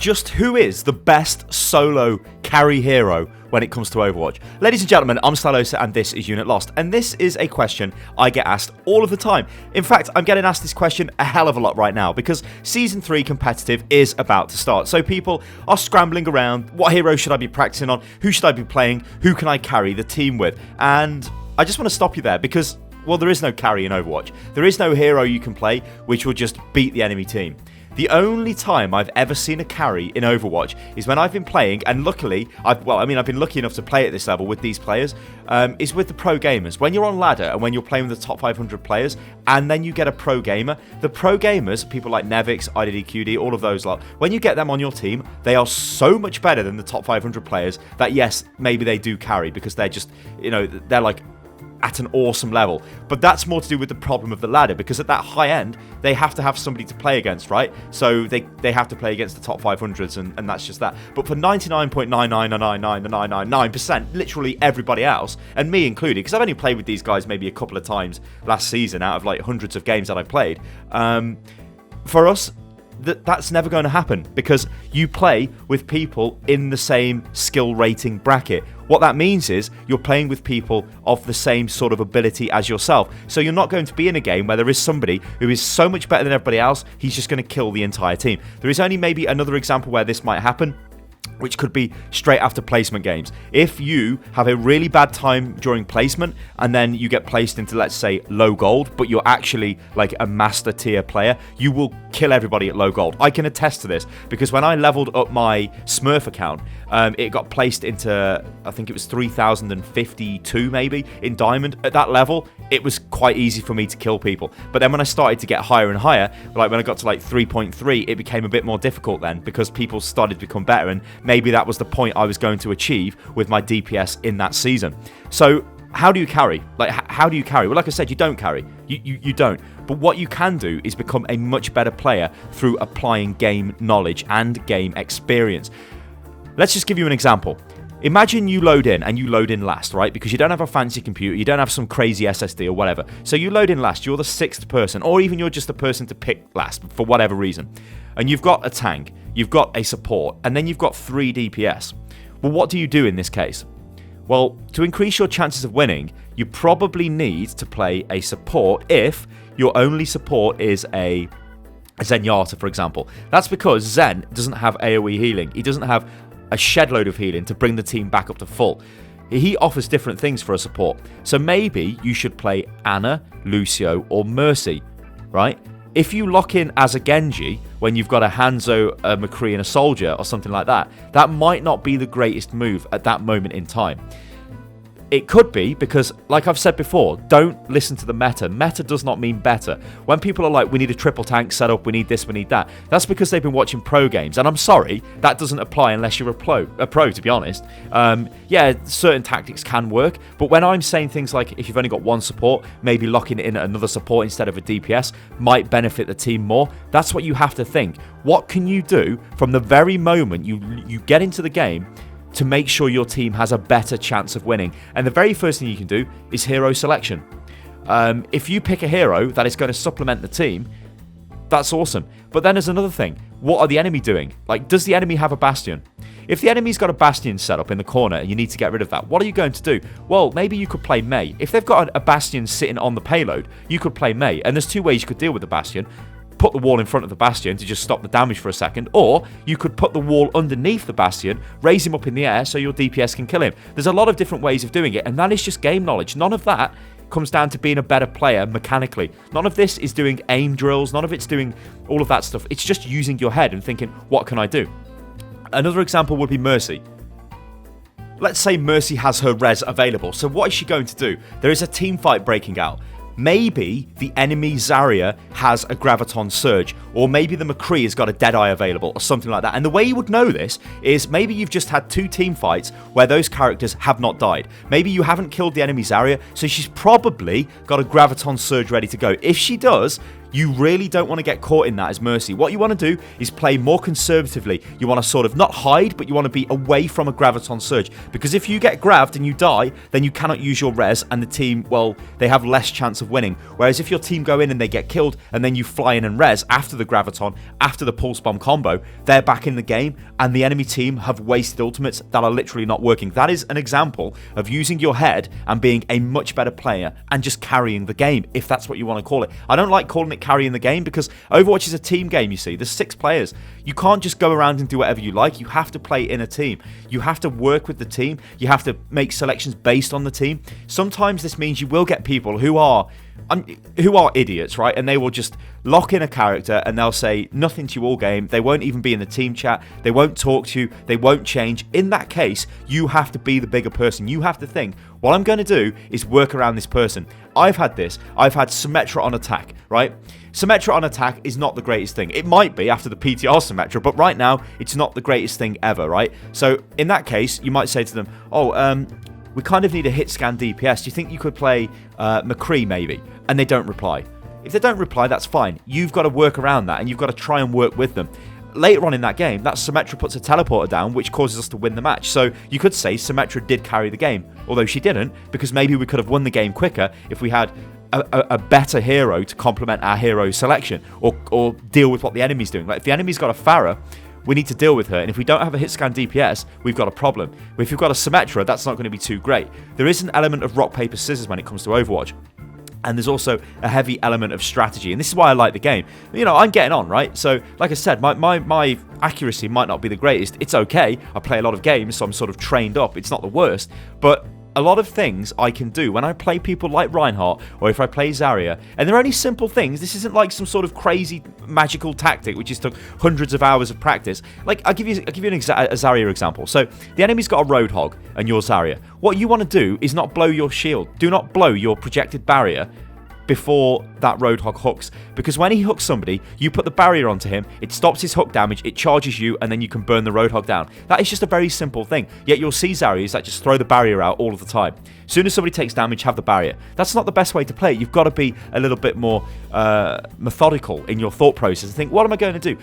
just who is the best solo carry hero when it comes to Overwatch. Ladies and gentlemen, I'm Stylosa and this is Unit Lost, and this is a question I get asked all of the time. In fact, I'm getting asked this question a hell of a lot right now because Season 3 competitive is about to start. So people are scrambling around, what hero should I be practicing on, who should I be playing, who can I carry the team with? And I just want to stop you there because, well, there is no carry in Overwatch. There is no hero you can play which will just beat the enemy team. The only time I've ever seen a carry in Overwatch is when I've been playing, and luckily, I've been lucky enough to play at this level with these players, is with the pro gamers. When you're on ladder and when you're playing with the top 500 players, and then you get a pro gamer, the pro gamers, people like Nevix, IDDQD, all of those lot, when you get them on your team, they are so much better than the top 500 players that yes, maybe they do carry because they're just, they're like at an awesome level. But that's more to do with the problem of the ladder, because at that high end they have to have somebody to play against, right? So they have to play against the top 500s, and that's just that. But for 99.9999999%, literally everybody else, and me included, because I've only played with these guys maybe a couple of times last season out of like hundreds of games that I've played, for us that's never going to happen because you play with people in the same skill rating bracket. What that means is you're playing with people of the same sort of ability as yourself. So you're not going to be in a game where there is somebody who is so much better than everybody else, he's just going to kill the entire team. There is only maybe another example where this might happen, which could be straight after placement games. If you have a really bad time during placement and then you get placed into, let's say, low gold, but you're actually like a master tier player, you will kill everybody at low gold. I can attest to this because when I leveled up my Smurf account, it got placed into, I think it was 3052 maybe in diamond. At that level, it was quite easy for me to kill people. But then when I started to get higher and higher, like when I got to like 3.3, it became a bit more difficult then because people started to become better, and maybe that was the point I was going to achieve with my DPS in that season. So how do you carry? Like, how do you carry? Well, like I said, you don't carry. You don't. But what you can do is become a much better player through applying game knowledge and game experience. Let's just give you an example. Imagine you load in, and you load in last, right? Because you don't have a fancy computer, you don't have some crazy SSD or whatever. So you load in last, you're the 6th person, or even you're just the person to pick last for whatever reason. And you've got a tank, you've got a support, and then you've got 3 DPS. Well, what do you do in this case? Well, to increase your chances of winning, you probably need to play a support if your only support is a Zenyatta, for example. That's because Zen doesn't have AoE healing. He doesn't have a shed load of healing to bring the team back up to full. He offers different things for a support. So maybe you should play Ana, Lucio, or Mercy, right? If you lock in as a Genji when you've got a Hanzo, a McCree, and a Soldier or something like that, that might not be the greatest move at that moment in time. It could be because, like I've said before, don't listen to the meta. Meta does not mean better. When people are like, we need a triple tank setup, we need this, we need that, that's because they've been watching pro games. And I'm sorry, that doesn't apply unless you're a pro, to be honest. Yeah, certain tactics can work, but when I'm saying things like if you've only got one support, maybe locking in another support instead of a DPS might benefit the team more. That's what you have to think. What can you do from the very moment you get into the game to make sure your team has a better chance of winning? And the very first thing you can do is hero selection. If you pick a hero that is going to supplement the team, that's awesome. But then there's another thing. What are the enemy doing? Like, does the enemy have a Bastion? If the enemy's got a Bastion set up in the corner and you need to get rid of that, what are you going to do? Well, maybe you could play Mei. If they've got a Bastion sitting on the payload, you could play Mei. And there's 2 ways you could deal with the Bastion. Put the wall in front of the Bastion to just stop the damage for a second, or you could put the wall underneath the Bastion, raise him up in the air so your DPS can kill him. There's a lot of different ways of doing it, and that is just game knowledge. None of that comes down to being a better player mechanically. None of this is doing aim drills, none of it's doing all of that stuff. It's just using your head and thinking, what can I do? Another example would be Mercy. Let's say Mercy has her res available, so what is she going to do? There is a team fight breaking out. Maybe the enemy Zarya has a Graviton Surge, or maybe the McCree has got a Deadeye available, or something like that. And the way you would know this is maybe you've just had 2 team fights where those characters have not died. Maybe you haven't killed the enemy Zarya, so she's probably got a Graviton Surge ready to go. If she does, You really don't want to get caught in that as Mercy. What you want to do is play more conservatively. You want to sort of not hide, but you want to be away from a Graviton Surge. Because if you get grabbed and you die, then you cannot use your res, and the team, well, they have less chance of winning. Whereas if your team go in and they get killed, and then you fly in and res after the Graviton, after the Pulse Bomb combo, they're back in the game, and the enemy team have wasted ultimates that are literally not working. That is an example of using your head and being a much better player and just carrying the game, if that's what you want to call it. I don't like calling it carrying the game because Overwatch is a team game, you see. There's 6 players. You can't just go around and do whatever you like. You have to play in a team. You have to work with the team. You have to make selections based on the team. Sometimes this means you will get people who are idiots, right? And they will just lock in a character and they'll say nothing to you all game. They won't even be in the team chat. They won't talk to you. They won't change. In that case, you have to be the bigger person. You have to think, what I'm going to do is work around this person. I've had this. I've had Symmetra on attack, right? Symmetra on attack is not the greatest thing. It might be after the PTR Symmetra, but right now, it's not the greatest thing ever, right? So in that case, you might say to them, we kind of need a hit scan DPS. Do you think you could play McCree maybe? And they don't reply. If they don't reply, that's fine. You've got to work around that and you've got to try and work with them. Later on in that game, that Symmetra puts a teleporter down, which causes us to win the match. So you could say Symmetra did carry the game, although she didn't, because maybe we could have won the game quicker if we had a better hero to complement our hero selection or deal with what the enemy's doing. Like if the enemy's got a Pharah, we need to deal with her, and if we don't have a hit scan DPS, we've got a problem. If you've got a Symmetra, that's not going to be too great. There is an element of rock, paper, scissors when it comes to Overwatch. And there's also a heavy element of strategy. And this is why I like the game. You know, I'm getting on, right? So, like I said, my accuracy might not be the greatest. It's okay. I play a lot of games, so I'm sort of trained up. It's not the worst. But a lot of things I can do when I play people like Reinhardt or if I play Zarya, and they're only simple things. This isn't like some sort of crazy magical tactic which has took hundreds of hours of practice. Like I'll give you a Zarya example. So the enemy's got a Roadhog and you're Zarya. What you want to do is not blow your shield. Do not blow your projected barrier before that Roadhog hooks, because when he hooks somebody, you put the barrier onto him, it stops his hook damage, it charges you, and then you can burn the Roadhog down. That is just a very simple thing. Yet you'll see Zaryas that just throw the barrier out all of the time. As soon as somebody takes damage, have the barrier. That's not the best way to play it. You've got to be a little bit more methodical in your thought process and think, what am I going to do?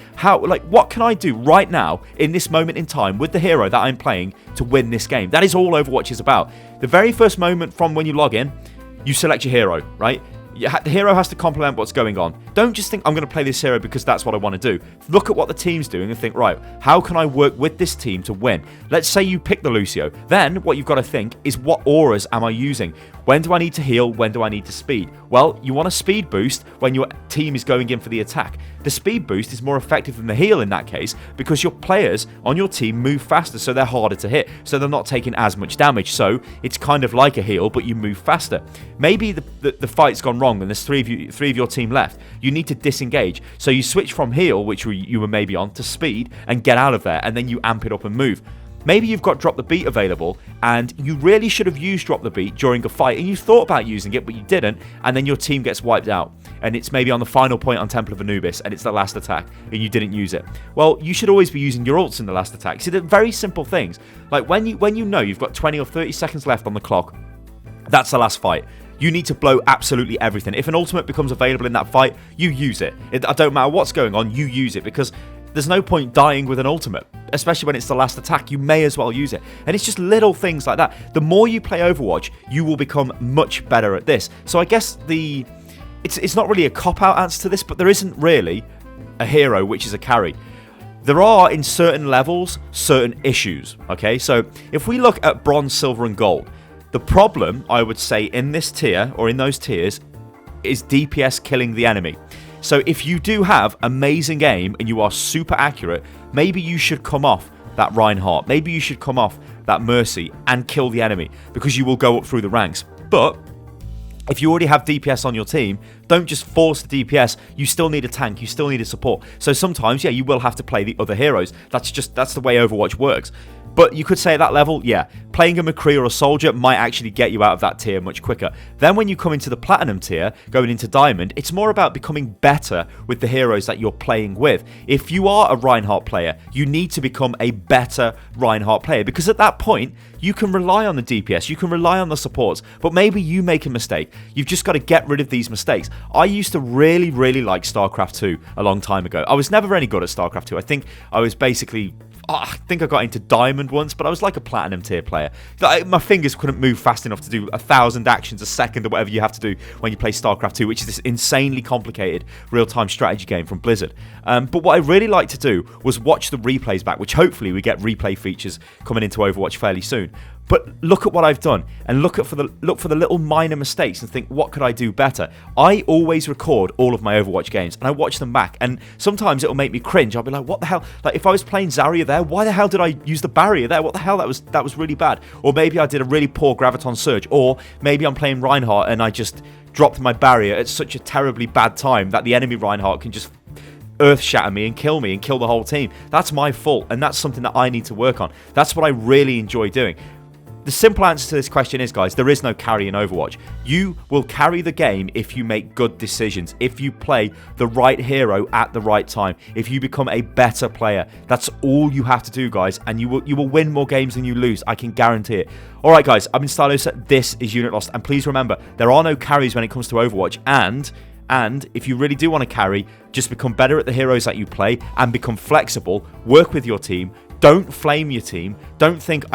What can I do right now in this moment in time with the hero that I'm playing to win this game? That is all Overwatch is about. The very first moment from when you log in, you select your hero, right? The hero has to complement what's going on. Don't just think, I'm going to play this hero because that's what I want to do. Look at what the team's doing and think, right, how can I work with this team to win? Let's say you pick the Lucio. Then what you've got to think is, what auras am I using? When do I need to heal? When do I need to speed? Well, you want a speed boost when your team is going in for the attack. The speed boost is more effective than the heal in that case because your players on your team move faster, so they're harder to hit, so they're not taking as much damage. So it's kind of like a heal, but you move faster. Maybe the fight's gone wrong and there's three of your team left. You need to disengage. So you switch from heal, which you were maybe on, to speed and get out of there, and then you amp it up and move. Maybe you've got Drop the Beat available and you really should have used Drop the Beat during a fight and you thought about using it but you didn't, and then your team gets wiped out and it's maybe on the final point on Temple of Anubis and it's the last attack and you didn't use it. Well, you should always be using your ults in the last attack. See, they're very simple things. Like when you know you've got 20 or 30 seconds left on the clock, that's the last fight. You need to blow absolutely everything. If an ultimate becomes available in that fight, you use it. It don't matter what's going on, you use it, because there's no point dying with an ultimate, especially when it's the last attack. You may as well use it. And it's just little things like that. The more you play Overwatch, you will become much better at this. So I guess it's not really a cop-out answer to this, but there isn't really a hero which is a carry. There are, in certain levels, certain issues, okay? So if we look at bronze, silver, and gold, the problem, I would say, in this tier, or in those tiers, is DPS killing the enemy. So if you do have amazing aim and you are super accurate, maybe you should come off that Reinhardt. Maybe you should come off that Mercy and kill the enemy, because you will go up through the ranks. But if you already have DPS on your team, don't just force the DPS. You still need a tank. You still need a support. So sometimes, yeah, you will have to play the other heroes. That's the way Overwatch works. But you could say at that level, yeah, playing a McCree or a Soldier might actually get you out of that tier much quicker. Then when you come into the Platinum tier, going into Diamond, it's more about becoming better with the heroes that you're playing with. If you are a Reinhardt player, you need to become a better Reinhardt player, because at that point, you can rely on the DPS, you can rely on the supports, but maybe you make a mistake. You've just got to get rid of these mistakes. I used to really, really like StarCraft 2 a long time ago. I was never any good at StarCraft 2. I think I was basically... I think I got into Diamond once, but I was like a Platinum tier player. My fingers couldn't move fast enough to do 1,000 actions a second or whatever you have to do when you play StarCraft 2, which is this insanely complicated real-time strategy game from Blizzard. But what I really liked to do was watch the replays back, which hopefully we get replay features coming into Overwatch fairly soon. But look at what I've done, and look for the little minor mistakes and think, what could I do better? I always record all of my Overwatch games, and I watch them back, and sometimes it'll make me cringe. I'll be like, what the hell? Like, if I was playing Zarya there, why the hell did I use the barrier there? What the hell? That was really bad. Or maybe I did a really poor Graviton Surge, or maybe I'm playing Reinhardt and I just dropped my barrier at such a terribly bad time that the enemy Reinhardt can just earth shatter me and kill the whole team. That's my fault, and that's something that I need to work on. That's what I really enjoy doing. The simple answer to this question is, guys, there is no carry in Overwatch. You will carry the game if you make good decisions, if you play the right hero at the right time, if you become a better player. That's all you have to do, guys, and you will win more games than you lose. I can guarantee it. All right, guys, I've been Stylosa. This is Unit Lost, and please remember, there are no carries when it comes to Overwatch, and if you really do want to carry, just become better at the heroes that you play and become flexible. Work with your team. Don't flame your team. Don't think,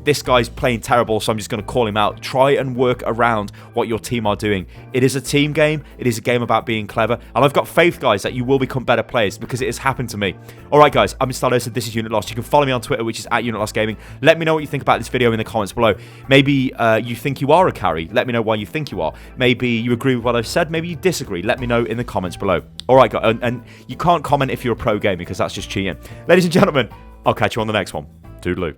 this guy's playing terrible, so I'm just going to call him out. Try and work around what your team are doing. It is a team game. It is a game about being clever. And I've got faith, guys, that you will become better players, because it has happened to me. All right, guys, I've been Stylosa. This is Unit Lost. You can follow me on Twitter, which is @UnitLostGaming. Let me know what you think about this video in the comments below. Maybe you think you are a carry. Let me know why you think you are. Maybe you agree with what I've said. Maybe you disagree. Let me know in the comments below. All right, guys, and you can't comment if you're a pro gamer, because that's just cheating. Ladies and gentlemen, I'll catch you on the next one. Toodaloo.